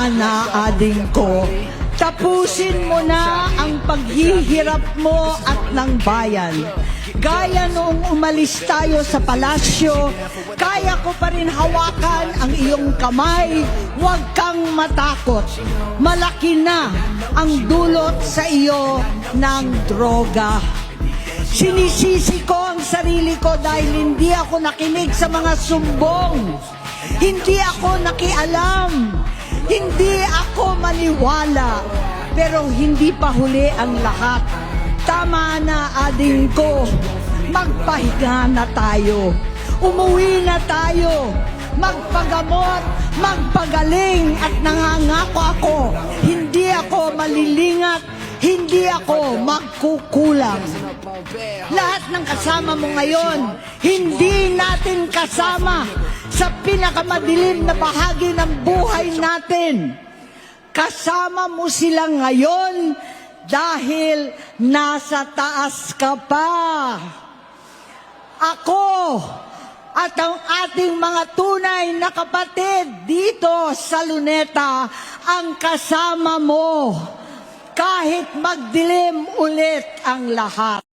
Tama na, ading ko. Tapusin mo na ang paghihirap mo at ng bayan. Gaya noong umalis tayo sa palasyo, kaya ko pa rin hawakan ang iyong kamay. Huwag kang matakot. Malaki na ang dulot sa iyo ng droga. Sinisisi ko ang sarili ko dahil hindi ako nakinig sa mga sumbong. Hindi ako nakialam. Hindi ako maniwala. Pero hindi pa huli ang lahat. Tama na, ading ko. Magpahinga na tayo. Umuwi na tayo. Magpagamot, magpagaling. At nangangako ako, hindi ako malilingat. Hindi ako magkukulang. Lahat ng kasama mo ngayon, hindi natin kasama sa pinakamadilim na bahagi ng buhay natin. Kasama mo sila ngayon dahil nasa taas ka pa. Ako at ang ating mga tunay na kapatid dito sa Luneta ang kasama mo kahit magdilim ulit ang lahat.